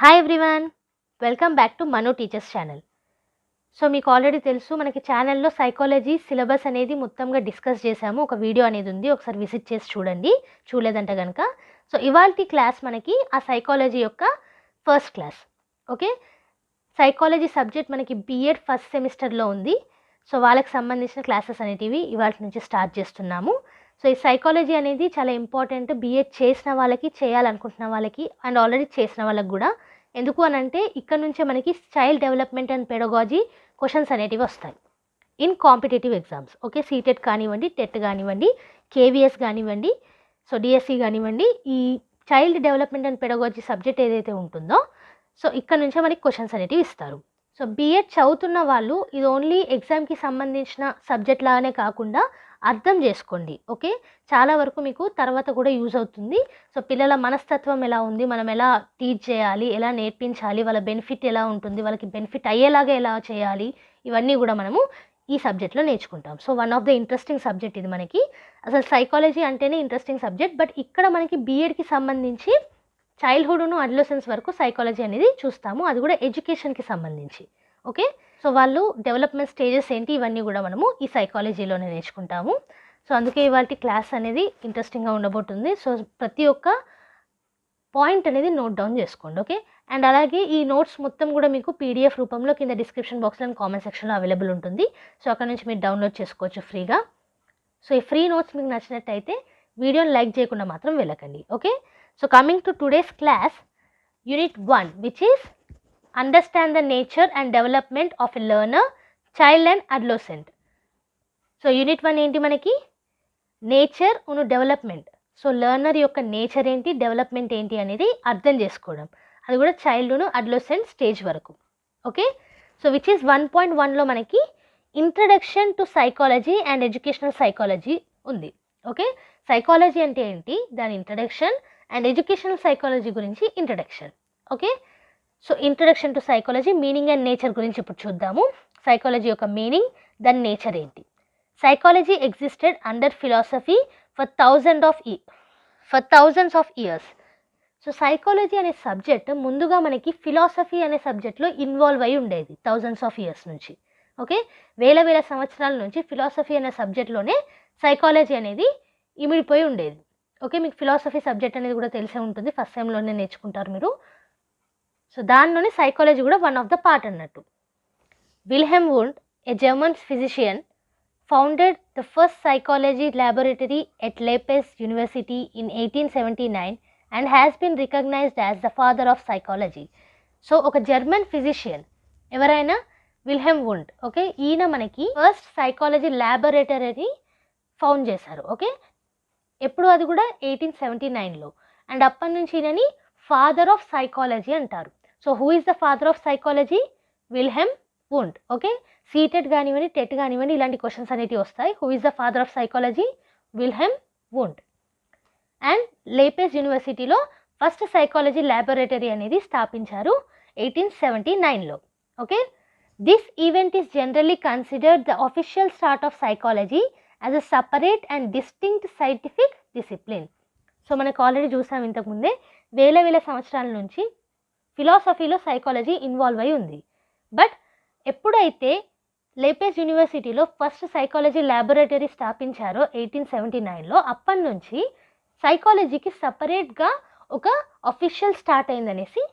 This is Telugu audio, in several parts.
Hi everyone, welcome back to Manu teachers channel. So మీకు ఆల్రెడీ తెలుసు, మనకి ఛానల్లో సైకాలజీ సిలబస్ అనేది మొత్తంగా డిస్కస్ చేసాము. ఒక వీడియో అనేది ఉంది, ఒకసారి విజిట్ చేసి చూడండి చూడలేదంటే కనుక. సో ఇవాల్టి క్లాస్ మనకి ఆ సైకాలజీ యొక్క first class. Okay, psychology subject మనకి B.Ed ఫస్ట్ సెమిస్టర్లో ఉంది. సో వాళ్ళకి సంబంధించిన క్లాసెస్ అనేటివి ఇవాళ నుంచి స్టార్ట్ చేస్తున్నాము. సో ఈ సైకాలజీ అనేది చాలా ఇంపార్టెంట్, B.Ed చేసిన వాళ్ళకి, చేయాలనుకుంటున్న వాళ్ళకి అండ్ ఆల్రెడీ చేసిన వాళ్ళకి కూడా. ఎందుకు అని అంటే ఇక్కడ నుంచే మనకి child development and pedagogy questions అనేటివి వస్తాయి in competitive exams. Okay, CTET కానివ్వండి, TET కానివ్వండి, KVS కానివ్వండి, సో DSC కానివ్వండి, ఈ child development and pedagogy subject ఏదైతే ఉంటుందో సో ఇక్కడ నుంచే మనకి క్వశ్చన్స్ అనేటివి ఇస్తారు. సో B.Ed చదువుతున్న వాళ్ళు ఇది ఓన్లీ ఎగ్జామ్కి సంబంధించిన సబ్జెక్ట్ లాగానే కాకుండా అర్థం చేసుకోండి. ఓకే, చాలా వరకు మీకు తర్వాత కూడా యూజ్ అవుతుంది. సో పిల్లల మనస్తత్వం ఎలా ఉంది, మనం ఎలా టీచ్ చేయాలి, ఎలా నేర్పించాలి, వాళ్ళ బెనిఫిట్ ఎలా ఉంటుంది, వాళ్ళకి బెనిఫిట్ అయ్యేలాగా ఎలా చేయాలి, ఇవన్నీ కూడా మనము ఈ సబ్జెక్ట్లో నేర్చుకుంటాం. So one of the interesting subject ఇది మనకి. అసలు సైకాలజీ అంటేనే ఇంట్రెస్టింగ్ సబ్జెక్ట్, బట్ ఇక్కడ మనకి B.Edకి సంబంధించి చైల్డ్హుడ్ను అడోలసెన్స్ వరకు సైకాలజీ అనేది చూస్తాము, అది కూడా ఎడ్యుకేషన్కి సంబంధించి. ఓకే, సో వాళ్ళు డెవలప్మెంట్ స్టేజెస్ ఏంటి, ఇవన్నీ కూడా మనము ఈ సైకాలజీలోనే నేర్చుకుంటాము. సో అందుకే ఇవాళ క్లాస్ అనేది ఇంట్రెస్టింగ్గా ఉండబోతుంది. సో ప్రతి ఒక్క పాయింట్ అనేది నోట్ డౌన్ చేసుకోండి. ఓకే, అండ్ అలాగే ఈ నోట్స్ మొత్తం కూడా మీకు PDF రూపంలో కింద డిస్క్రిప్షన్ బాక్స్లో అండ్ కామెంట్ సెక్షన్లో అవైలబుల్ ఉంటుంది. సో అక్కడ నుంచి మీరు డౌన్లోడ్ చేసుకోవచ్చు ఫ్రీగా. సో ఈ ఫ్రీ నోట్స్ మీకు నచ్చినట్టయితే వీడియోని లైక్ చేయకుండా మాత్రం వెళ్ళకండి. Okay, so coming to today's class, Unit-1, which is Understand the nature and development of a learner, child and adolescent. So Unit-1 ఏంటి మనకి? నేచర్ ఉను డెవలప్మెంట్. సో లెర్నర్ యొక్క నేచర్ ఏంటి, డెవలప్మెంట్ ఏంటి అనేది అర్థం చేసుకోవడం, అది కూడా చైల్డ్ను అడోలసెంట్ స్టేజ్ వరకు. ఓకే, సో విచ్ ఈస్ 1.1లో మనకి introduction to psychology and educational psychology ఉంది. ఓకే, సైకాలజీ అంటే ఏంటి, దాని ఇంట్రడక్షన్, అండ్ ఎడ్యుకేషనల్ సైకాలజీ గురించి introduction. Okay, so introduction to psychology, meaning and nature గురించి ఇప్పుడు చూద్దాము. సైకాలజీ యొక్క మీనింగ్, దాని నేచర్ ఏంటి. Psychology existed under philosophy for thousands of years. So psychology అనే సబ్జెక్ట్ ముందుగా మనకి ఫిలాసఫీ అనే సబ్జెక్ట్లో ఇన్వాల్వ్ అయి ఉండేది థౌజండ్స్ ఆఫ్ ఇయర్స్ నుంచి. ఓకే, వేల సంవత్సరాల నుంచి ఫిలాసఫీ అనే సబ్జెక్ట్లోనే సైకాలజీ అనేది ఇమిడిపోయి ఉండేది. ఓకే, మీకు ఫిలాసఫీ సబ్జెక్ట్ అనేది కూడా తెలిసే ఉంటుంది, ఫస్ట్ సెమ్లోనే నేర్చుకుంటారు మీరు. సో దానిలోనే సైకాలజీ కూడా వన్ ఆఫ్ ద పార్ట్ అన్నట్టు. Wilhelm wound, a German physician, founded the first psychology laboratory at Leipzig University in 1879 and has been recognized as the father of psychology. So ఒక జర్మన్ ఫిజిషియన్ ఎవరైనా విల్హెమ్ వుండ్. ఓకే, ఈయన మనకి ఫస్ట్ సైకాలజీ ల్యాబొరేటరీని ఫౌండ్ చేశారు. ఓకే, ఎప్పుడు, అది కూడా 1879లో. అండ్ అప్పటి నుంచి ఈయనని ఫాదర్ ఆఫ్ సైకాలజీ అంటారు. So who is the father of psychology? Wilhelm Wundt. Okay, CTET కానివ్వండి, TET కానివ్వండి, ఇలాంటి క్వశ్చన్స్ అనేవి వస్తాయి. Who is the father of psychology? Wilhelm Wundt. And Leipzig యూనివర్సిటీలో ఫస్ట్ సైకాలజీ ల్యాబొరేటరీ అనేది స్థాపించారు 1879లో. Okay, this event is generally considered the official start of psychology as a separate and distinct scientific discipline. So మనకు ఆల్రెడీ చూసాం ఇంతకుముందే, వేల సంవత్సరాల నుంచి ఫిలాసఫీలో సైకాలజీ ఇన్వాల్వ్ అయి ఉంది. బట్ ఎప్పుడైతే లేపెజ్ యూనివర్సిటీలో ఫస్ట్ సైకాలజీ ల్యాబొరేటరీ స్థాపించారో 1879లో, అప్పటి నుంచి సైకాలజీకి సపరేట్గా ఒక అఫీషియల్ స్టార్ట్ అయిందనేసి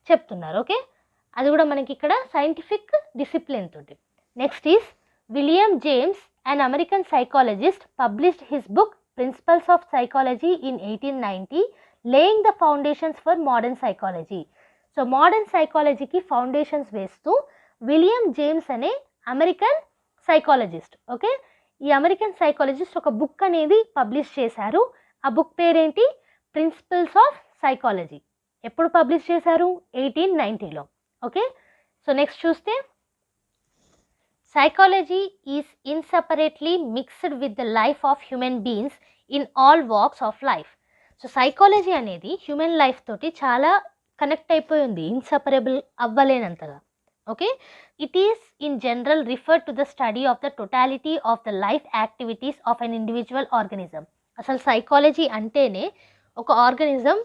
చెప్తున్నారు. ఓకే, అది కూడా మనకి ఇక్కడ సైంటిఫిక్ డిసిప్లిన్ తోటి. Next is William James, an American psychologist, published his book principles of psychology in 1890, laying the foundations for modern psychology. So modern సైకాలజీకి ఫౌండేషన్స్ వేస్తూ విలియం జేమ్స్ అనే అమెరికన్ సైకాలజిస్ట్. ఓకే, ఈ అమెరికన్ సైకాలజిస్ట్ ఒక బుక్ అనేది పబ్లిష్ చేశారు. ఆ బుక్ పేరేంటి? Principles of psychology. ఎప్పుడు పబ్లిష్ చేశారు? 1890లో. ఓకే, సో నెక్స్ట్ చూస్తే, psychology is inseparably mixed with the life of human beings in all walks of life. So psychology అనేది హ్యూమన్ లైఫ్ తోటి చాలా కనెక్ట్ అయిపోయి ఉంది, ఇన్సపరబుల్ అవ్వలేనంతగా. Okay, it is in general refer to the study of the totality of the life activities of an individual organism. అసలు సైకాలజీ అంటేనే ఒక ఆర్గనిజం,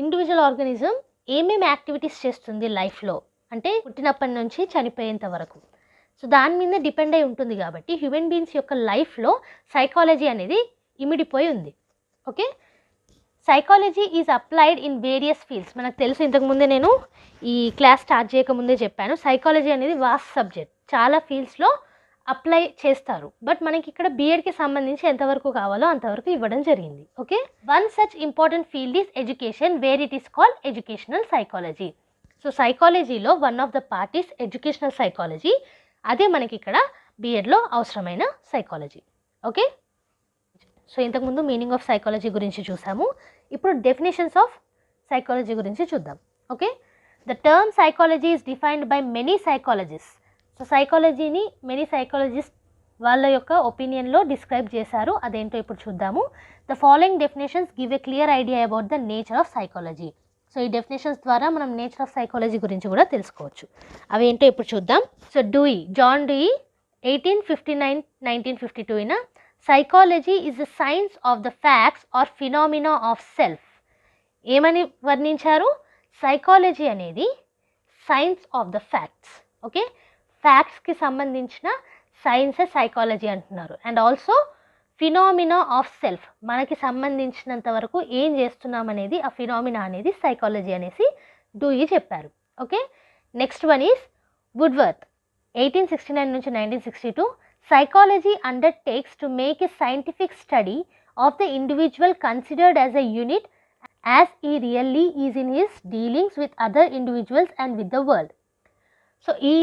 ఇండివిజువల్ ఆర్గనిజం ఏమేమి యాక్టివిటీస్ చేస్తుంది లైఫ్లో అంటే పుట్టినప్పటి నుంచి చనిపోయేంత వరకు. సో దాని మీద డిపెండ్ అయి ఉంటుంది కాబట్టి హ్యూమన్ బీయింగ్స్ యొక్క లైఫ్లో సైకాలజీ అనేది ఇమిడిపోయి ఉంది. Okay, psychology is applied in various fields. మనకు తెలుసు, ఇంతకుముందే నేను ఈ క్లాస్ స్టార్ట్ చేయకముందే చెప్పాను, సైకాలజీ అనేది వాస్ట్ సబ్జెక్ట్, చాలా ఫీల్డ్స్లో అప్లై చేస్తారు. బట్ మనకి ఇక్కడ బీఎడ్కి సంబంధించి ఎంతవరకు కావాలో అంతవరకు ఇవ్వడం జరిగింది. Okay, one such important field is education, where it is called educational psychology. So సైకాలజీలో one of the part is educational psychology. అదే మనకి ఇక్కడ బీఎడ్లో అవసరమైన సైకాలజీ. ఓకే, సో ఇంతకుముందు మీనింగ్ ఆఫ్ సైకాలజీ గురించి చూసాము. ఇప్పుడు డెఫినేషన్స్ ఆఫ్ సైకాలజీ గురించి చూద్దాం. Okay, the term psychology is defined by many psychologist. So సైకాలజీని మెనీ సైకాలజిస్ట్ వాళ్ళ యొక్క ఒపీనియన్లో డిస్క్రైబ్ చేశారు. అదేంటో ఇప్పుడు చూద్దాము. The following definitions give a clear idea about the nature of psychology. So ఈ డెఫినేషన్స్ ద్వారా మనం నేచర్ ఆఫ్ సైకాలజీ గురించి కూడా తెలుసుకోవచ్చు. అవేంటో ఇప్పుడు చూద్దాం. సో జాన్ డూయి 1859-1952 ఇన psychology is the science of the facts or phenomena of self. ఏమని వర్ణించారు? సైకాలజీ అనేది science of the facts. Okay, ఫ్యాక్ట్స్కి సంబంధించిన సైన్సే సైకాలజీ అంటున్నారు. And also phenomena of self, మనకి సంబంధించినంత వరకు ఏం చేస్తున్నాం అనేది ఆ ఫినామినా అనేది సైకాలజీ అనేసి డూయి చెప్పారు. Okay, next one is Woodworth 1869 నుంచి 1962. Psychology undertakes to make a scientific study of the individual considered as a unit as he really is in his dealings with other individuals and with the world. So ఈ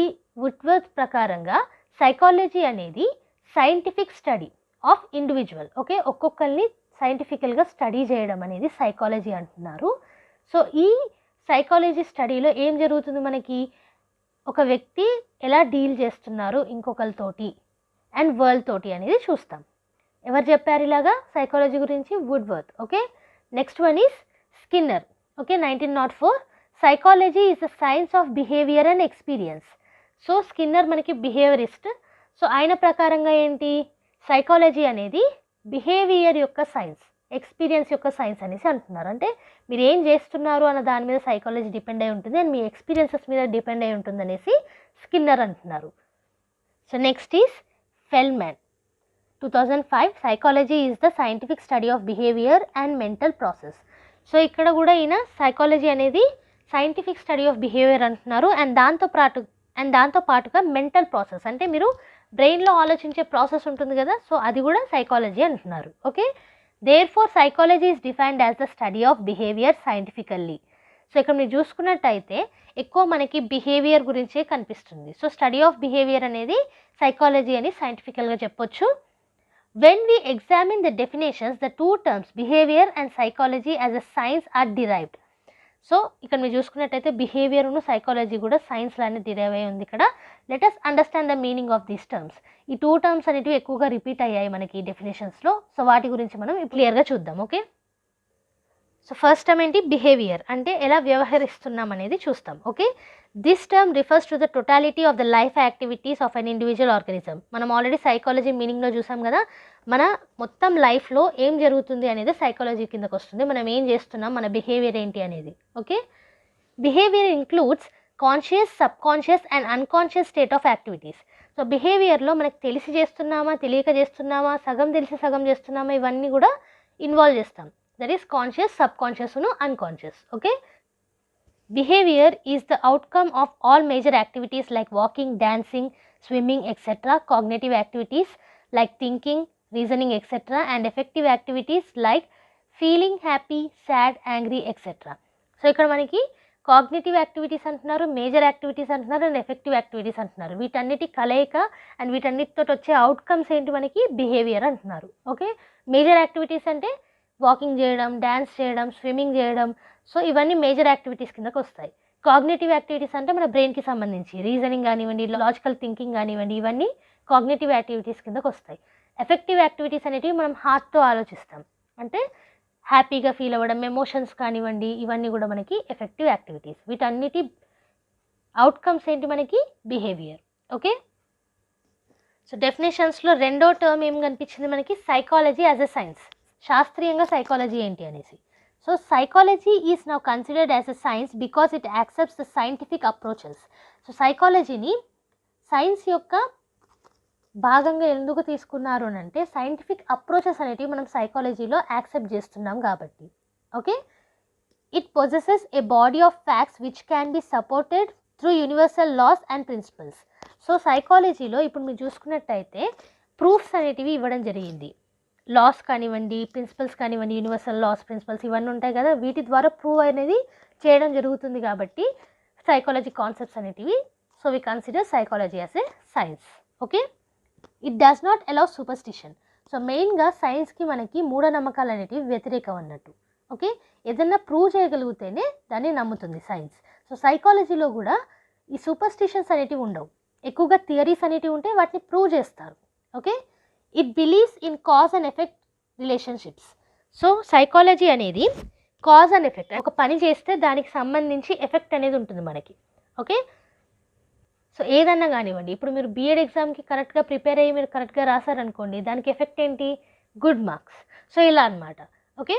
వుడ్వర్త్ ప్రకారంగా సైకాలజీ అనేది scientific study of individual. Okay, ఒక్కొక్కరిని సైంటిఫికల్గా స్టడీ చేయడం అనేది సైకాలజీ అంటున్నారు. సో ఈ సైకాలజీ స్టడీలో ఏం జరుగుతుంది, మనకి ఒక వ్యక్తి ఎలా డీల్ చేస్తున్నారు ఇంకొకరితోటి అండ్ వరల్డ్ తోటి అనేది చూస్తాం. ఎవరు చెప్పారు ఇలాగా సైకాలజీ గురించి? Woodworth. Okay, next one is Skinner. Okay, 1904. Psychology is the science of behaviour and experience. So Skinner మనకి బిహేవియరిస్ట్. సో ఆయన ప్రకారంగా ఏంటి, సైకాలజీ అనేది బిహేవియర్ యొక్క సైన్స్, ఎక్స్పీరియన్స్ యొక్క సైన్స్ అనేసి అంటున్నారు. అంటే మీరు ఏం చేస్తున్నారు అన్న దాని మీద సైకాలజీ డిపెండ్ అయి ఉంటుంది అండ్ మీ ఎక్స్పీరియన్సెస్ మీద డిపెండ్ అయి ఉంటుంది అనేసి స్కిన్నర్ అంటున్నారు. So next is Feldman 2005. Psychology is the scientific study of behaviour and mental process. So ఇక్కడ కూడా ఈయన సైకాలజీ అనేది సైంటిఫిక్ స్టడీ ఆఫ్ బిహేవియర్ అంటున్నారు. అండ్ దాంతో పాటుగా మెంటల్ ప్రాసెస్, అంటే మీరు బ్రెయిన్లో ఆలోచించే ప్రాసెస్ ఉంటుంది కదా, సో అది కూడా సైకాలజీ అంటున్నారు. Okay, therefore psychology is defined as the study of behaviour scientifically. So ఇక్కడ మీరు చూసుకున్నట్టయితే ఎక్కువ మనకి బిహేవియర్ గురించే కనిపిస్తుంది. సో స్టడీ ఆఫ్ బిహేవియర్ అనేది సైకాలజీ అని సైంటిఫికల్గా చెప్పొచ్చు. When we examine the definitions, the two terms behaviour and psychology as a science are derived. So ఇక్కడ మీరు చూసుకున్నట్టయితే బిహేవియర్ను సైకాలజీ కూడా సైన్స్ లానే డిరైవ్ అయ్యి ఉంది. ఇక్కడ let us understand the meaning of these terms. ఈ టూ టర్మ్స్ అనేటివి ఎక్కువగా రిపీట్ అయ్యాయి మనకి డెఫినేషన్స్లో. సో వాటి గురించి మనం క్లియర్గా చూద్దాం. ఓకే, సో ఫస్ట్ టర్మ్ ఏంటి, బిహేవియర్ అంటే ఎలా వ్యవహరిస్తున్నాం అనేది చూస్తాం. Okay, this term refers to the totality of the life activities of an individual organism. మనం ఆల్రెడీ సైకాలజీ మీనింగ్లో చూసాం కదా, మన మొత్తం లైఫ్లో ఏం జరుగుతుంది అనేది సైకాలజీ కిందకు వస్తుంది. మనం ఏం చేస్తున్నాం, మన బిహేవియర్ ఏంటి అనేది. Okay, behaviour includes conscious, subconscious and unconscious state of activities. So బిహేవియర్లో మనకు తెలిసి చేస్తున్నామా, తెలియక చేస్తున్నామా, సగం తెలిసి సగం చేస్తున్నామా, ఇవన్నీ కూడా ఇన్వాల్వ్ చేస్తాం. That is conscious, subconscious, unconscious. Okay, behavior is the outcome of all major activities like walking, dancing, swimming, etc., cognitive activities like thinking, reasoning, etc., and affective activities like feeling happy, sad, angry, etc. So ఇక్కడ మనకి కాగ్నిటివ్ యాక్టివిటీస్ అంటున్నారు, మేజర్ యాక్టివిటీస్ అంటున్నారు అండ్ ఎఫెక్టివ్ యాక్టివిటీస్ అంటున్నారు. వీటన్నిటి కలయిక అండ్ వీటన్నిటితో వచ్చే అవుట్కమ్స్ ఏంటి, మనకి బిహేవియర్ అంటున్నారు. ఓకే, మేజర్ యాక్టివిటీస్ అంటే వాకింగ్ చేయడం, డ్యాన్స్ చేయడం, స్విమ్మింగ్ చేయడం. సో ఇవన్నీ మేజర్ యాక్టివిటీస్ కిందకు వస్తాయి. కాగ్నేటివ్ యాక్టివిటీస్ అంటే మన బ్రెయిన్కి సంబంధించి రీజనింగ్ కానివ్వండి, లాజికల్ థింకింగ్ కానివ్వండి, ఇవన్నీ కాగ్నేటివ్ యాక్టివిటీస్ కిందకు వస్తాయి. ఎఫెక్టివ్ యాక్టివిటీస్ అనేటివి మనం హార్ట్తో ఆలోచిస్తాం, అంటే హ్యాపీగా ఫీల్ అవ్వడం, ఎమోషన్స్ కానివ్వండి, ఇవన్నీ కూడా మనకి ఎఫెక్టివ్ యాక్టివిటీస్. వీటన్నిటి అవుట్కమ్స్ ఏంటి, మనకి బిహేవియర్. ఓకే, సో డెఫినేషన్స్లో రెండో టర్మ్ ఏం కనిపించింది మనకి, సైకాలజీ యాజ్ ఎ సైన్స్. శాస్త్రీయంగా సైకాలజీ ఏంటి అనేసి. So psychology is now considered as a science because it accepts the scientific approaches. So సైకాలజీని సైన్స్ యొక్క భాగంగా ఎందుకు తీసుకున్నారు అని అంటే సైంటిఫిక్ అప్రోచెస్ అనేటివి మనం సైకాలజీలో యాక్సెప్ట్ చేస్తున్నాం కాబట్టి. Okay, it possesses a body of facts which can be supported through universal laws and principles. So సైకాలజీలో ఇప్పుడు మీరు చూసుకున్నట్టయితే ప్రూఫ్స్ అనేటివి ఇవ్వడం జరిగింది. లాస్ కానివ్వండి, ప్రిన్సిపల్స్ కానివ్వండి, యూనివర్సల్ లాస్, ప్రిన్సిపల్స్ ఇవన్నీ ఉంటాయి కదా, వీటి ద్వారా ప్రూవ్ అనేది చేయడం జరుగుతుంది కాబట్టి సైకాలజీ కాన్సెప్ట్స్ అనేటివి. So we consider psychology as a science. Okay, it does not allow superstition. So మెయిన్గా సైన్స్కి మనకి మూఢనమ్మకాలు అనేటివి వ్యతిరేకం అన్నట్టు. ఓకే, ఏదన్నా ప్రూవ్ చేయగలిగితేనే దాన్ని నమ్ముతుంది సైన్స్. సో సైకాలజీలో కూడా ఈ సూపర్స్టిషన్స్ అనేటివి ఉండవు, ఎక్కువగా థియరీస్ అనేటివి ఉంటే వాటిని ప్రూవ్ చేస్తారు. Okay, it believes in cause and effect relationships. So psychology అనేది కాజ్ అండ్ ఎఫెక్ట్, ఒక పని చేస్తే దానికి సంబంధించి ఎఫెక్ట్ అనేది ఉంటుంది మనకి. ఓకే, సో ఏదన్నా కానివ్వండి, ఇప్పుడు మీరు B.Ed ఎగ్జామ్కి కరెక్ట్గా ప్రిపేర్ అయ్యి మీరు కరెక్ట్గా రాశారనుకోండి, దానికి ఎఫెక్ట్ ఏంటి? Good marks. సో ఇలా అనమాట. Okay,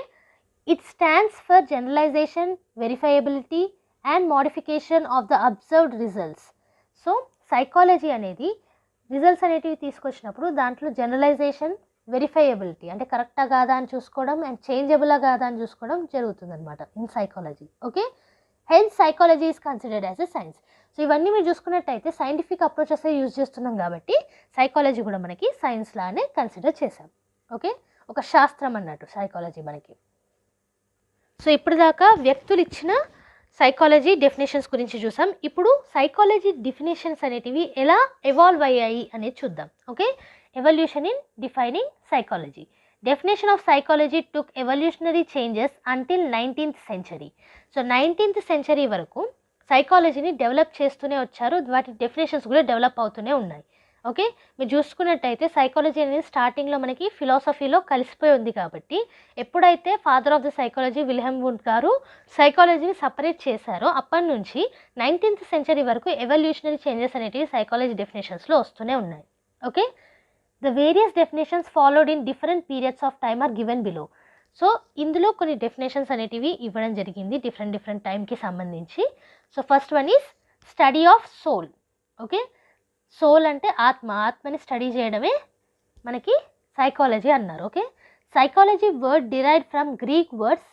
it stands for generalisation, verifiability and modification of the observed results. So psychology అనేది రిజల్ట్స్ అనేటివి తీసుకొచ్చినప్పుడు దాంట్లో జనరలైజేషన్, వెరిఫైయబిలిటీ అంటే కరెక్టా కాదా అని చూసుకోవడం అండ్ చేంజబులా కాదా అని చూసుకోవడం జరుగుతుందన్నమాట in psychology. Okay, hence psychology is considered as a science. So ఇవన్నీ మీరు చూసుకున్నట్టయితే సైంటిఫిక్ అప్రోచెస్ యూజ్ చేస్తున్నాం కాబట్టి సైకాలజీ కూడా మనకి సైన్స్ లానే కన్సిడర్ చేసాం. ఓకే, ఒక శాస్త్రం అన్నట్టు సైకాలజీ మనకి. సో ఇప్పుడు దాకా వ్యక్తులు ఇచ్చిన సైకాలజీ డెఫినేషన్స్ గురించి చూసాం. ఇప్పుడు సైకాలజీ డెఫినేషన్స్ అనేటివి ఎలా ఎవాల్వ్ అయ్యాయి అనేది చూద్దాం. Okay, evolution in defining psychology. Definition of psychology took evolutionary changes until 19th century. So 19th century వరకు సైకాలజీని డెవలప్ చేస్తూనే వచ్చారు, వాటి డెఫినేషన్స్ కూడా డెవలప్ అవుతూనే ఉన్నాయి. ఓకే, మీరు చూసుకున్నట్టయితే సైకాలజీ అనేది స్టార్టింగ్లో మనకి ఫిలాసఫీలో కలిసిపోయి ఉంది కాబట్టి ఎప్పుడైతే father of the psychology Wilhelm won't గారు సైకాలజీని సపరేట్ చేశారో అప్పటి నుంచి 19th century వరకు ఎవల్యూషనరీ చేంజెస్ అనేటివి సైకాలజీ డెఫినేషన్స్లో వస్తూనే ఉన్నాయి. Okay, the various definitions followed in different periods of time are given below. So ఇందులో కొన్ని డెఫినేషన్స్ అనేటివి ఇవ్వడం జరిగింది డిఫరెంట్ టైంకి సంబంధించి. So first one is study of soul. Okay, soul అంటే ఆత్మని స్టడీ చేయడమే మనకి సైకాలజీ అన్నారు. Okay, psychology word derived from Greek word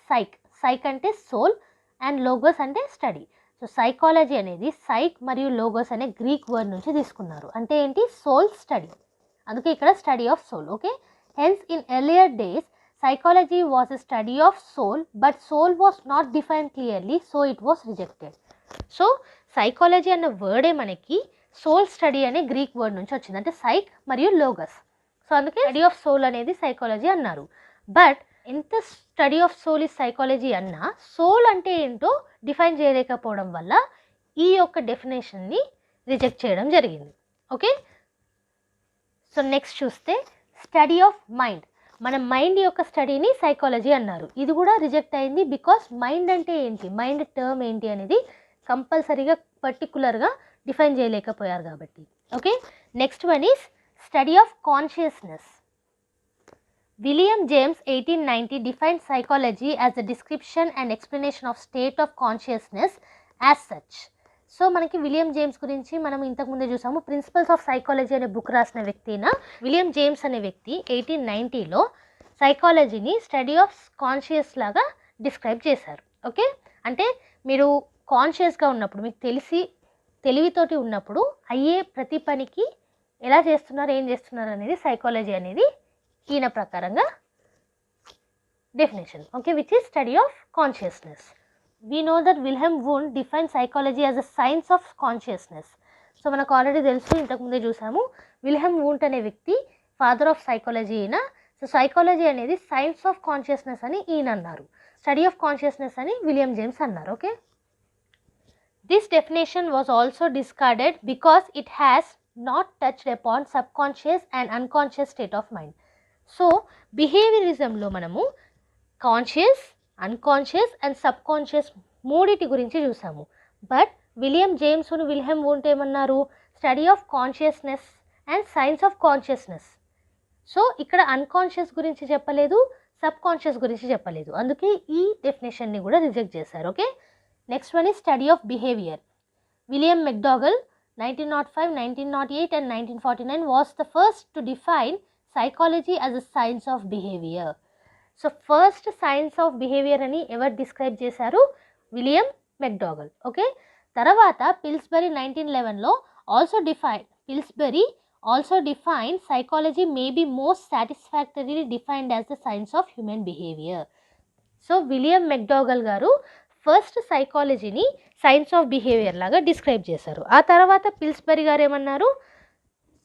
psyche అంటే సోల్ అండ్ లోగోస్ అంటే స్టడీ. సో సైకాలజీ అనేది సైక్ మరియు లోగోస్ అనే గ్రీక్ వర్డ్ నుంచి తీసుకున్నారు. అంటే ఏంటి? సోల్ స్టడీ, అందుకే ఇక్కడ study of soul. Okay, hence in earlier days psychology was a study of soul but soul was not define clearly, so it was rejected. So psychology అన్న వర్డే మనకి సోల్ స్టడీ అనే గ్రీక్ వర్డ్ నుంచి వచ్చింది, అంటే సైక్ మరియు లోగస్. సో అందుకే స్టడీ ఆఫ్ సోల్ అనేది సైకాలజీ అన్నారు. బట్ ఎంత study of soul is psychology అన్నా సోల్ అంటే ఏంటో డిఫైన్ చేయలేకపోవడం వల్ల ఈ యొక్క డెఫినేషన్ని రిజెక్ట్ చేయడం జరిగింది. ఓకే, సో నెక్స్ట్ చూస్తే స్టడీ ఆఫ్ మైండ్. మన మైండ్ యొక్క స్టడీని సైకాలజీ అన్నారు. ఇది కూడా రిజెక్ట్ అయింది బికాస్ మైండ్ అంటే ఏంటి, మైండ్ టర్మ్ ఏంటి అనేది కంపల్సరీగా పర్టికులర్గా డిఫైన్ చేయలేకపోయారు కాబట్టి. Okay, next one is study of consciousness. William James 1890 defined psychology as the description and explanation of state of consciousness as such. So మనకి విలియం జేమ్స్ గురించి మనం ఇంతకుముందే చూసాము. ప్రిన్సిపల్స్ ఆఫ్ సైకాలజీ అనే బుక్ రాసిన వ్యక్తిన విలియం జేమ్స్ అనే వ్యక్తి 1890లో సైకాలజీని స్టడీ ఆఫ్ కాన్షియస్ లాగా డిస్క్రైబ్ చేశారు. ఓకే, అంటే మీరు కాన్షియస్గా ఉన్నప్పుడు, మీకు తెలివితోటి ఉన్నప్పుడు అయ్యే ప్రతి పనికి ఎలా చేస్తున్నారు, ఏం చేస్తున్నారు అనేది సైకాలజీ అనేది ఈయన ప్రకారంగా definition. Okay, which is study of consciousness. We know that Wilhelm Wundt defined psychology as a science of consciousness. So మనకు ఆల్రెడీ తెలుసు, ఇంతకుముందే చూసాము, విల్హెమ్ వూంట్ అనే వ్యక్తి ఫాదర్ ఆఫ్ సైకాలజీ ఈయన. సో సైకాలజీ అనేది సైన్స్ ఆఫ్ కాన్షియస్నెస్ అని ఈయన అన్నారు, స్టడీ ఆఫ్ కాన్షియస్నెస్ అని విలియం జేమ్స్ అన్నారు. Okay, this definition was also discarded because it has not touched upon subconscious and unconscious state of mind. So బిహేవియరిజంలో మనము కాన్షియస్, అన్కాన్షియస్ అండ్ సబ్కాన్షియస్ మూడిటి గురించి చూసాము. బట్ విలియం జేమ్స్ను విల్హెమ్ వూంట్ ఏమన్నారు? Study of consciousness and science of consciousness so ఇక్కడ అన్కాన్షియస్ గురించి చెప్పలేదు, సబ్ కాన్షియస్ గురించి చెప్పలేదు, అందుకే ఈ డెఫినేషన్ని కూడా రిజెక్ట్ చేశారు. Okay, next one is study of behaviour. William McDougall 1905, 1908 and 1949 was the first to define psychology as a science of behavior. So first science of behaviour అని ఎవరు డిస్క్రైబ్ చేశారు? విలియం మెక్డాగల్. ఓకే, తర్వాత Pillsbury 1911లో Pillsbury also defined psychology may be most satisfactorily defined as the science of human behavior. So William McDougall గారు ఫస్ట్ సైకాలజీని సైన్స్ ఆఫ్ బిహేవియర్ లాగా డిస్క్రైబ్ చేశారు. ఆ తర్వాత పిల్స్బరీ గారు ఏమన్నారు?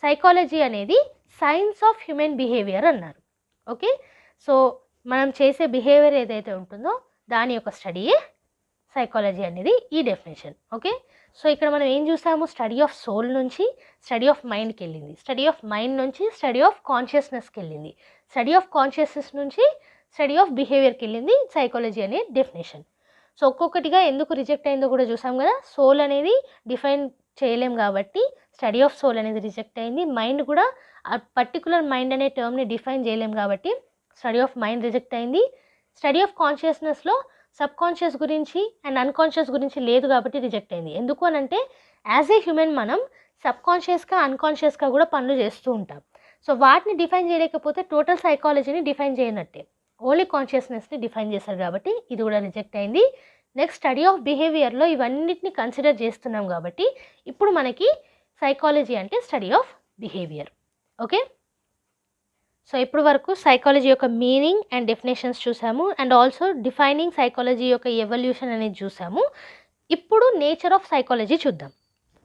సైకాలజీ అనేది సైన్స్ ఆఫ్ హ్యూమన్ బిహేవియర్ అన్నారు. ఓకే, సో మనం చేసే బిహేవియర్ ఏదైతే ఉంటుందో దాని యొక్క స్టడీయే సైకాలజీ అనేది ఈ డెఫినేషన్. ఓకే, సో ఇక్కడ మనం ఏం చూసాము? స్టడీ ఆఫ్ సోల్ నుంచి స్టడీ ఆఫ్ మైండ్కి వెళ్ళింది, స్టడీ ఆఫ్ మైండ్ నుంచి స్టడీ ఆఫ్ కాన్షియస్నెస్కి వెళ్ళింది, స్టడీ ఆఫ్ కాన్షియస్నెస్ నుంచి స్టడీ ఆఫ్ బిహేవియర్కి వెళ్ళింది సైకాలజీ అనే డెఫినేషన్. సో ఒక్కొక్కటిగా ఎందుకు రిజెక్ట్ అయిందో కూడా చూసాం కదా. సోల్ అనేది డిఫైన్ చేయలేం కాబట్టి స్టడీ ఆఫ్ సోల్ అనేది రిజెక్ట్ అయింది. మైండ్ కూడా ఆ పర్టికులర్ మైండ్ అనే టర్మ్ని డిఫైన్ చేయలేం కాబట్టి స్టడీ ఆఫ్ మైండ్ రిజెక్ట్ అయింది. స్టడీ ఆఫ్ కాన్షియస్నెస్లో సబ్ కాన్షియస్ గురించి అండ్ అన్కాన్షియస్ గురించి లేదు కాబట్టి రిజెక్ట్ అయింది. ఎందుకు అని అంటే యాజ్ ఏ హ్యూమన్ మనం సబ్ కాన్షియస్గా అన్కాన్షియస్గా కూడా పనులు చేస్తూ ఉంటాం. సో వాటిని డిఫైన్ చేయలేకపోతే టోటల్ సైకాలజీని డిఫైన్ చేయనట్టే, ఓన్లీ కాన్షియస్నెస్ని డిఫైన్ చేశారు కాబట్టి ఇది కూడా రిజెక్ట్ అయింది. నెక్స్ట్ స్టడీ ఆఫ్ బిహేవియర్లో ఇవన్నిటిని కన్సిడర్ చేస్తున్నాం కాబట్టి ఇప్పుడు మనకి సైకాలజీ అంటే study of behaviour. Okay, so ఇప్పుడు వరకు సైకాలజీ యొక్క మీనింగ్ అండ్ డెఫినేషన్స్ చూసాము అండ్ ఆల్సో డిఫైనింగ్ సైకాలజీ యొక్క ఎవల్యూషన్ అనేది చూసాము. ఇప్పుడు నేచర్ ఆఫ్ సైకాలజీ చూద్దాం.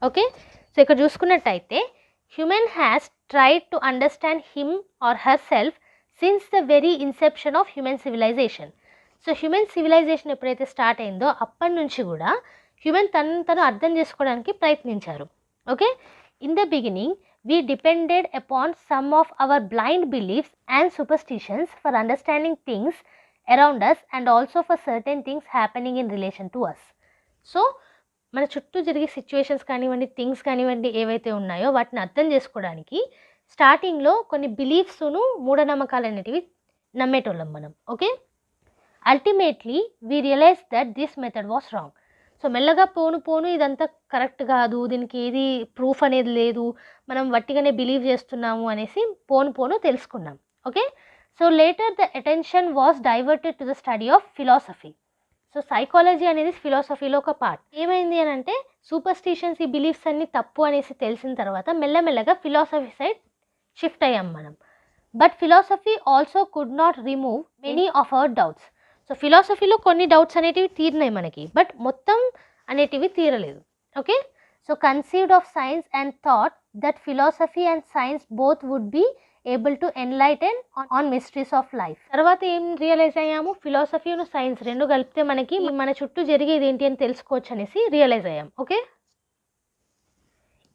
ఓకే, సో ఇక్కడ చూసుకున్నట్టయితే human has tried to understand him or herself since the very inception of human civilisation. So human civilisation ఎప్పుడైతే స్టార్ట్ అయిందో అప్పటి నుంచి కూడా హ్యూమన్ తను అర్థం చేసుకోవడానికి ప్రయత్నించారు. Okay, in the beginning we depended upon some of our blind beliefs and superstitions for understanding things around us and also for certain things happening in relation to us. So మన చుట్టూ జరిగే సిచ్యువేషన్స్ కానివ్వండి, థింగ్స్ కానివ్వండి, ఏవైతే ఉన్నాయో వాటిని అర్థం చేసుకోవడానికి స్టార్టింగ్లో కొన్ని బిలీఫ్స్ను మూఢనమ్మకాలు అనేటివి నమ్మేటోళ్ళం మనం. Okay, ultimately we realise that this method was wrong. So మెల్లగా పోను ఇదంతా కరెక్ట్ కాదు, దీనికి ఏది ప్రూఫ్ అనేది లేదు, మనం వట్టిగానే బిలీవ్ చేస్తున్నాము అనేసి పోను తెలుసుకున్నాం. Okay, so later the attention was diverted to the study of philosophy. So psychology అనేది ఫిలాసఫీలో ఒక పార్ట్. ఏమైంది అని అంటే సూపర్స్టిషన్స్, ఈ బిలీఫ్స్ అన్ని తప్పు అనేసి తెలిసిన తర్వాత మెల్లమెల్లగా ఫిలాసఫీ సైడ్ షిఫ్ట్ అయ్యాం మనం. But philosophy also could not remove many of our doubts. So ఫిలాసఫీలో కొన్ని డౌట్స్ అనేటివి తీరినాయి మనకి, బట్ మొత్తం అనేటివి తీరలేదు. Okay, so conceived of science and thought that philosophy and science both would be able to enlighten on mysteries of life. తర్వాత ఏం రియలైజ్ అయ్యాము? ఫిలాసఫీ సైన్స్ రెండు కలిపితే మనకి మన చుట్టూ జరిగేది ఏంటి అని తెలుసుకోవచ్చు అనేసి రియలైజ్ అయ్యాం. Okay,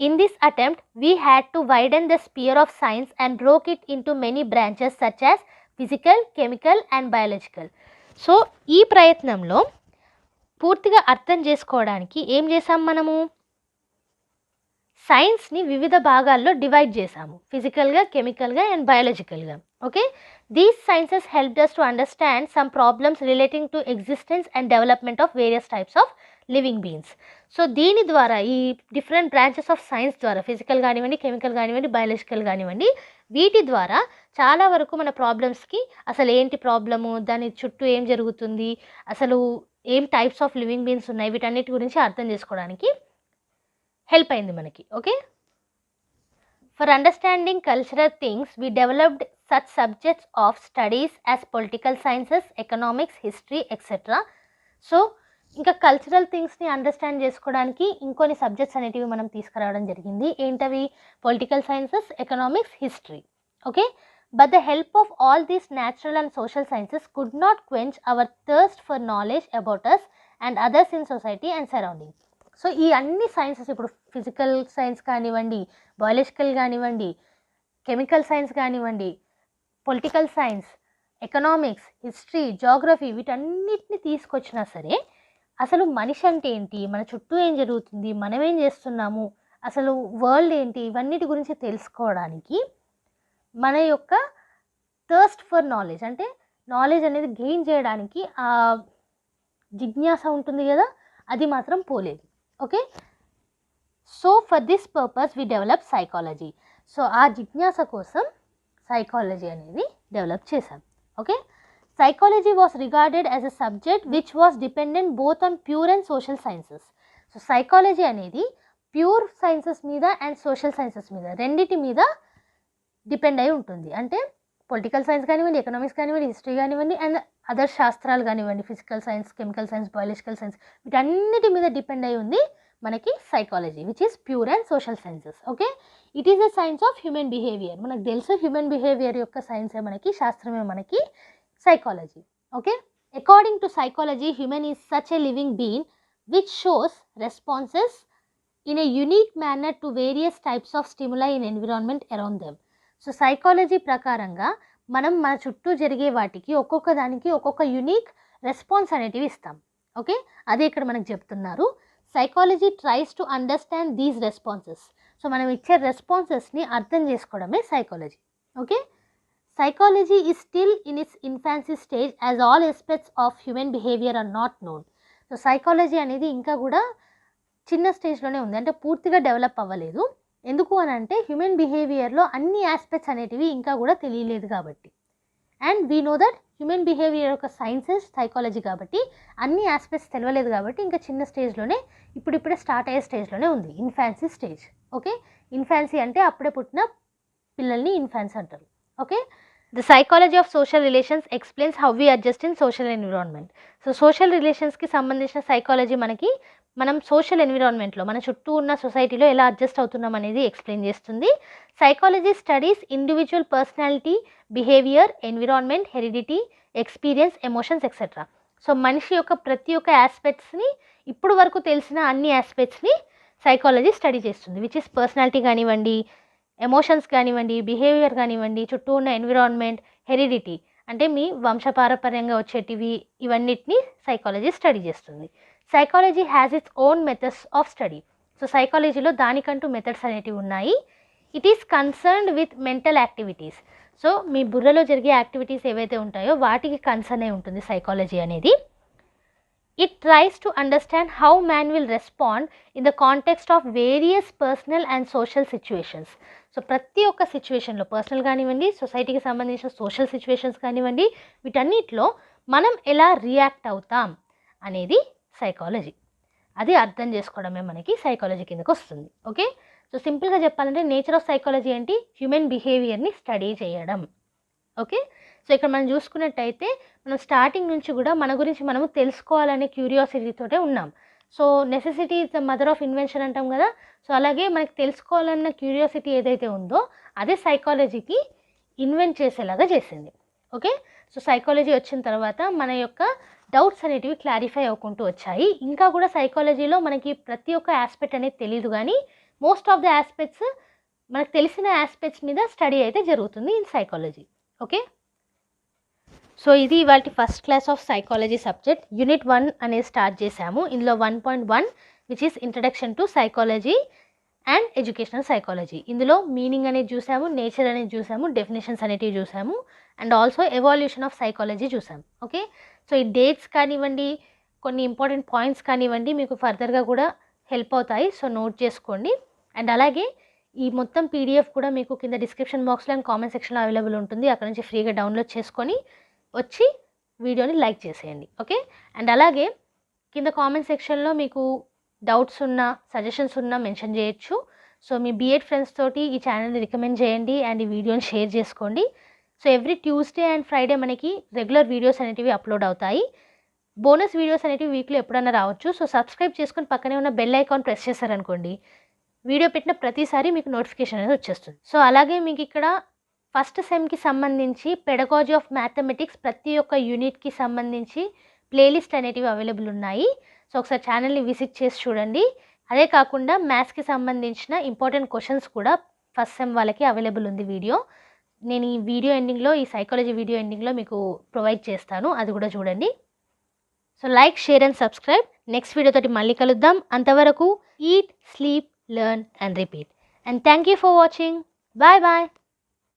in this attempt we had to widen the sphere of science and broke it into many branches such as physical, chemical and biological. So ఈ ప్రయత్నంలో పూర్తిగా అర్థం చేసుకోవడానికి ఏం చేసాం మనము? సైన్స్ని వివిధ భాగాల్లో డివైడ్ చేసాము, ఫిజికల్గా, కెమికల్గా అండ్ బయాలజికల్గా. Okay, these sciences helped us to understand some problems relating to existence and development of various types of living beings. So దీని ద్వారా ఈ డిఫరెంట్ బ్రాంచెస్ ఆఫ్ సైన్స్ ద్వారా ఫిజికల్ కానివ్వండి, కెమికల్ కానివ్వండి, బయాలజికల్ కానివ్వండి, వీటి ద్వారా చాలా వరకు మన ప్రాబ్లమ్స్కి అసలు ఏంటి ప్రాబ్లము, దాని చుట్టూ ఏం జరుగుతుంది, అసలు ఏం టైప్స్ ఆఫ్ లివింగ్ బీయింగ్స్ ఉన్నాయి, వీటన్నిటి గురించి అర్థం చేసుకోవడానికి హెల్ప్ అయింది మనకి. Okay, for understanding cultural things we developed such subjects of studies as political sciences, economics, history etcetera. So ఇంకా కల్చరల్ థింగ్స్ని అండర్స్టాండ్ చేసుకోవడానికి ఇంకొన్ని సబ్జెక్ట్స్ అనేటివి మనం తీసుకురావడం జరిగింది. ఏంటవి? Political sciences, economics, history. Okay, but the help of all these natural and social sciences could not quench our thirst for knowledge about us and others in society and surroundings. So ఈ అన్ని సైన్సెస్, ఇప్పుడు ఫిజికల్ సైన్స్ కానివ్వండి, బయాలజికల్ కానివ్వండి, కెమికల్ సైన్స్ కానివ్వండి, political science, economics, history, geography, వీటన్నిటిని తీసుకొచ్చినా సరే అసలు మనిషి అంటే ఏంటి, మన చుట్టూ ఏం జరుగుతుంది, మనం ఏం చేస్తున్నాము, అసలు వరల్డ్ ఏంటి, ఇవన్నిటి గురించి తెలుసుకోవడానికి మన యొక్క థర్స్ట్ ఫర్ నాలెడ్జ్, అంటే నాలెడ్జ్ అనేది గెయిన్ చేయడానికి ఆ జిజ్ఞాస ఉంటుంది కదా, అది మాత్రం పోలేదు. Okay, so for this purpose we develop psychology. So ఆ జిజ్ఞాస కోసం సైకాలజీ అనేది డెవలప్ చేశాం. Okay, psychology was regarded as a subject which was dependent both on pure and social sciences. So psychology అనేది ప్యూర్ సైన్సెస్ మీద అండ్ సోషల్ సైన్సెస్ మీద, రెండింటి మీద డిపెండ్ అయి ఉంటుంది. అంటే పొలిటికల్ సైన్స్ కానివ్వండి, ఎకనామిక్స్ కానివ్వండి, హిస్టరీ కానివ్వండి, అండ్ అదర్ శాస్త్రాలు కానివ్వండి, physical science, chemical science, biological science, వీటన్నిటి మీద డిపెండ్ అయి ఉంది మనకి psychology, which is pure and social sciences. Okay, it is a science of human behaviour. మనకు తెలుసు హ్యూమన్ బిహేవియర్ యొక్క సైన్సే మనకి, శాస్త్రమే మనకి psychology. Okay, according to psychology, human is such a living being which shows responses in a unique manner to various types of stimuli in environment around them. So psychology ప్రకారంగా మనం మన చుట్టూ జరిగే వాటికి ఒక్కొక్క దానికి ఒక్కొక్క యూనిక్ రెస్పాన్స్ అనేటివి ఇస్తాం. ఓకే, అదే ఇక్కడ మనకు చెప్తున్నారు. Psychology tries to understand these responses. So మనం ఇచ్చే రెస్పాన్సెస్ని అర్థం చేసుకోవడమే psychology. Okay, psychology is still in its infancy stage as all aspects of human behaviour are not known. So psychology అనేది ఇంకా కూడా చిన్న స్టేజ్లోనే ఉంది, అంటే పూర్తిగా డెవలప్ అవ్వలేదు. ఎందుకు అని అంటే హ్యూమన్ బిహేవియర్లో అన్ని ఆస్పెక్ట్స్ అనేటివి ఇంకా కూడా తెలియలేదు కాబట్టి. And we know that human behaviour యొక్క సైన్సెస్ సైకాలజీ కాబట్టి అన్ని ఆస్పెక్ట్స్ తెలియలేదు కాబట్టి ఇంకా చిన్న స్టేజ్లోనే, ఇప్పుడిప్పుడే స్టార్ట్ అయ్యే స్టేజ్లోనే ఉంది, ఇన్ఫాన్సీ స్టేజ్. ఓకే, ఇన్ఫాన్సీ అంటే అప్పుడే పుట్టిన పిల్లల్ని ఇన్ఫాన్స్ అంటారు. Okay, the psychology of social relations explains how we adjust in social environment. So social రిలేషన్స్కి సంబంధించిన సైకాలజీ మనకి మనం సోషల్ ఎన్విరాన్మెంట్లో, మన చుట్టూ ఉన్న సొసైటీలో ఎలా అడ్జస్ట్ అవుతున్నాం అనేది ఎక్స్ప్లెయిన్ చేస్తుంది. Psychology studies individual personality, behaviour, environment, heredity, experience, emotions etcetera. So మనిషి యొక్క ప్రతి ఒక్క ఆస్పెక్ట్స్ని, ఇప్పుడు వరకు తెలిసిన అన్ని ఆస్పెక్ట్స్ని సైకాలజీ స్టడీ చేస్తుంది, విచ్ ఇస్ పర్సనాలిటీ కానివ్వండి, ఎమోషన్స్ కానివ్వండి, బిహేవియర్ కానివ్వండి, చుట్టూ ఉన్న ఎన్విరాన్మెంట్, హెరిడిటీ అంటే మీ వంశపారపర్యంగా వచ్చేటివి, ఇవన్నిటిని సైకాలజీ స్టడీ చేస్తుంది. Psychology has its own methods of study. So సైకాలజీలో దానికంటూ మెథడ్స్ అనేటివి ఉన్నాయి. It is concerned with mental activities. So మీ బుర్రలో జరిగే యాక్టివిటీస్ ఏవైతే ఉంటాయో వాటికి కన్సర్న్ అయి ఉంటుంది సైకాలజీ అనేది. It tries to understand how man will respond in the context of various personal and social situations. So ప్రతి ఒక్క సిచ్యువేషన్లో, పర్సనల్ కానివ్వండి, సొసైటీకి సంబంధించిన సోషల్ సిచ్యువేషన్స్ కానివ్వండి, వీటన్నిటిలో మనం ఎలా రియాక్ట్ అవుతాం అనేది సైకాలజీ. అది అర్థం చేసుకోవడమే మనకి సైకాలజీ కిందకు వస్తుంది. ఓకే, సో సింపుల్గా చెప్పాలంటే నేచర్ ఆఫ్ సైకాలజీ ఏంటి, హ్యూమన్ బిహేవియర్ని స్టడీ చేయడం. ఓకే, సో ఇక్కడ మనం చూసుకున్నట్టయితే మనం స్టార్టింగ్ నుంచి కూడా మన గురించి మనము తెలుసుకోవాలనే క్యూరియాసిటీతోటే ఉన్నాం. So necessity is the mother of invention అంటాం కదా. సో అలాగే మనకి తెలుసుకోవాలన్న క్యూరియాసిటీ ఏదైతే ఉందో అదే సైకాలజీకి ఇన్వెంట్ చేసేలాగా చేసింది. ఓకే, సో సైకాలజీ వచ్చిన తర్వాత మన యొక్క డౌట్స్ అనేటివి క్లారిఫై అవ్వకుంటూ వచ్చాయి. ఇంకా కూడా సైకాలజీలో మనకి ప్రతి ఒక్క ఆస్పెక్ట్ అనేది తెలియదు, కానీ మోస్ట్ ఆఫ్ ద ఆస్పెక్ట్స్ మనకు తెలిసిన ఆస్పెక్ట్స్ మీద స్టడీ అయితే జరుగుతుంది ఇన్ సైకాలజీ. ఓకే, సో ఇది ఇవాళ first class of psychology subject. Unit 1 అనేది స్టార్ట్ చేశాము. ఇందులో 1.1 which is introduction to psychology and educational psychology. ఇందులో మీనింగ్ అనేది చూసాము, నేచర్ అనేది చూసాము, డెఫినేషన్స్ అనేటివి చూసాము, and also evolution of psychology చూసాము. ఓకే, సో ఈ డేట్స్ కానివ్వండి, కొన్ని ఇంపార్టెంట్ పాయింట్స్ కానివ్వండి మీకు ఫర్దర్గా కూడా హెల్ప్ అవుతాయి. సో నోట్ చేసుకోండి. అండ్ అలాగే ఈ మొత్తం పీడిఎఫ్ కూడా మీకు కింద డిస్క్రిప్షన్ బాక్స్లో అండ్ కామెంట్ సెక్షన్లో అవైలబుల్ ఉంటుంది. అక్కడ నుంచి ఫ్రీగా డౌన్లోడ్ చేసుకొని వచ్చి వీడియోని లైక్ చేసేయండి. ఓకే, అండ్ అలాగే కింద కామెంట్ సెక్షన్లో మీకు డౌట్స్ ఉన్నా, సజెషన్స్ ఉన్నా మెన్షన్ చేయొచ్చు. సో మీ B.Ed ఫ్రెండ్స్ తోటి ఈ ఛానల్ని రికమెండ్ చేయండి అండ్ ఈ వీడియోని షేర్ చేసుకోండి. So every Tuesday and Friday మనకి రెగ్యులర్ వీడియోస్ అనేటివి అప్లోడ్ అవుతాయి. బోనస్ వీడియోస్ అనేటివి వీక్లో ఎప్పుడైనా రావచ్చు. సో సబ్స్క్రైబ్ చేసుకొని పక్కనే ఉన్న బెల్ ఐకాన్ ప్రెస్ చేశారనుకోండి, వీడియో పెట్టిన ప్రతిసారి మీకు నోటిఫికేషన్ అనేది వచ్చేస్తుంది. సో అలాగే మీకు ఇక్కడ ఫస్ట్ సెమ్కి సంబంధించి పెడగాజీ ఆఫ్ మ్యాథమెటిక్స్ ప్రతి ఒక్క యూనిట్కి సంబంధించి ప్లేలిస్ట్ అనేటివి అవైలబుల్ ఉన్నాయి. సో ఒకసారి ఛానల్ని విజిట్ చేసి చూడండి. అదే కాకుండా మ్యాథ్స్కి సంబంధించిన ఇంపార్టెంట్ క్వశ్చన్స్ కూడా ఫస్ట్ సెమ్ వాళ్ళకి అవైలబుల్ ఉంది వీడియో. నేను ఈ వీడియో ఎండింగ్లో, ఈ సైకాలజీ వీడియో ఎండింగ్లో మీకు ప్రొవైడ్ చేస్తాను, అది కూడా చూడండి. So like, share and subscribe. Next వీడియోతోటి మళ్ళీ కలుద్దాం. అంతవరకు eat, sleep, learn and repeat. And thank you for watching. Bye bye.